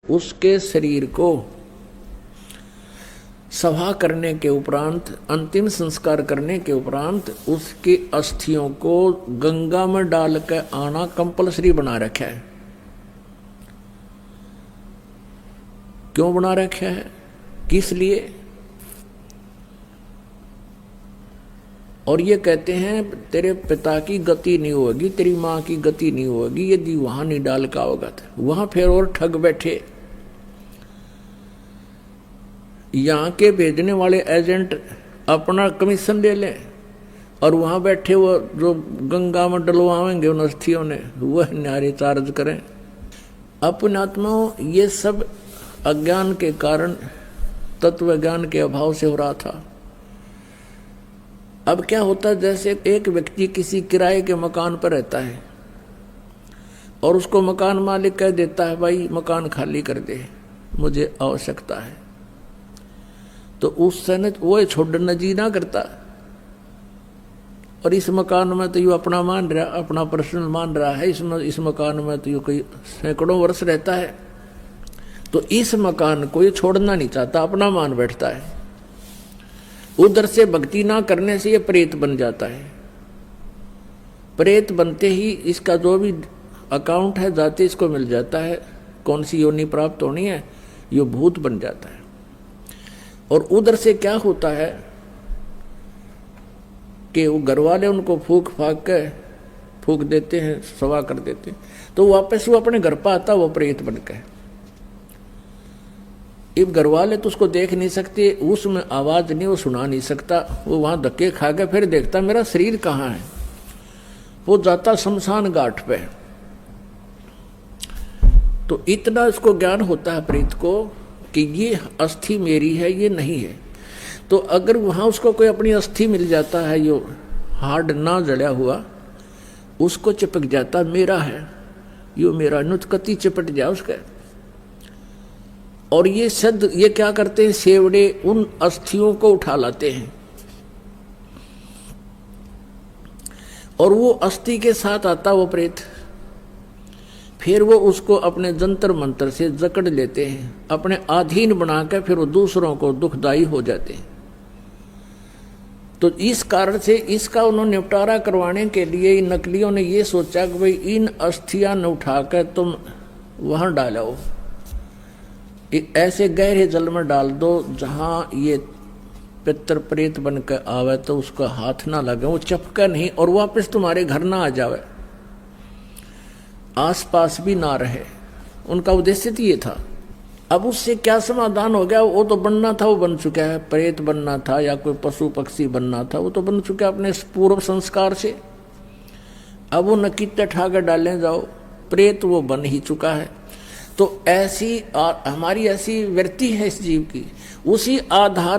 उसके शरीर को सभा करने के उपरांत, अंतिम संस्कार करने के उपरांत उसकी अस्थियों को गंगा में डाल के आना कंपलसरी बना रखा है। क्यों बना रखा है, किस लिए? और ये कहते हैं तेरे पिता की गति नहीं होगी, तेरी माँ की गति नहीं होगी यदि वहां नहीं डाल का होगा। वहां फिर और ठग बैठे, यहाँ के भेजने वाले एजेंट अपना कमीशन ले लें और वहां बैठे वो जो गंगा में डलवाएंगे उन अस्थियों ने वह न्यारे चार्ज करें। अपने आत्माओं, ये सब अज्ञान के कारण, तत्व ज्ञान के अभाव से हो रहा था। अब क्या होता है, जैसे एक व्यक्ति किसी किराए के मकान पर रहता है और उसको मकान मालिक कह देता है भाई मकान खाली कर दे, मुझे आवश्यकता है, तो उस समय वो छोड़ना जी ना करता। और इस मकान में तो यू अपना मान रहा, अपना पर्सनल मान रहा है, इस मकान में तो यू कोई सैकड़ों वर्ष रहता है, तो इस मकान को ये छोड़ना नहीं चाहता, अपना मान बैठता है। उधर से भक्ति ना करने से ये प्रेत बन जाता है। प्रेत बनते ही इसका जो भी अकाउंट है जाते इसको मिल जाता है, कौन सी योनि प्राप्त होनी है, ये भूत बन जाता है। और उधर से क्या होता है कि वो घर वाले उनको फूक देते हैं, सवा कर देते हैं, तो वापस वो अपने घर पर आता, वो प्रेत बन के। अब घर वाले तो उसको देख नहीं सकते, उसमें आवाज नहीं, वो सुना नहीं सकता, वो वहां धक्के खा के फिर देखता मेरा शरीर कहाँ है, वो जाता शमशान घाट पे। तो इतना इसको ज्ञान होता है प्रेत को कि ये अस्थि मेरी है, ये नहीं है। तो अगर वहां उसको कोई अपनी अस्थि मिल जाता है, यो हार्ड ना जड़ा हुआ, उसको चिपक जाता मेरा है, यो मेरा, नुचकती चिपट जाए उसका। और ये सद ये क्या करते हैं, सेवड़े उन अस्थियों को उठा लाते हैं और वो अस्थि के साथ आता वो प्रेत, फिर वो उसको अपने जंतर मंत्र से जकड़ लेते हैं, अपने अधीन बनाकर फिर वो दूसरों को दुखदाई हो जाते हैं। तो इस कारण से इसका उन्होंने निपटारा करवाने के लिए इन नकलियों ने ये सोचा कि भाई इन अस्थियां न उठाकर तुम वहां डालो, ऐसे गहरे जल में डाल दो जहां ये पितर प्रेत बनकर आवे तो उसका हाथ ना लगे, वो चपका नहीं और वापस तुम्हारे घर ना आ जावे, आसपास भी ना रहे। उनका उद्देश्य तो ये था। अब उससे क्या समाधान हो गया, वो तो बनना था, वो बन चुका है, प्रेत बनना था या कोई पशु पक्षी बनना था, वो तो बन चुका है अपने पूर्व संस्कार से। अब वो नकीते ठाकर डालने जाओ, प्रेत वो बन ही चुका है। तो ऐसी हमारी ऐसी वृत्ति है इस जीव की, उसी आधार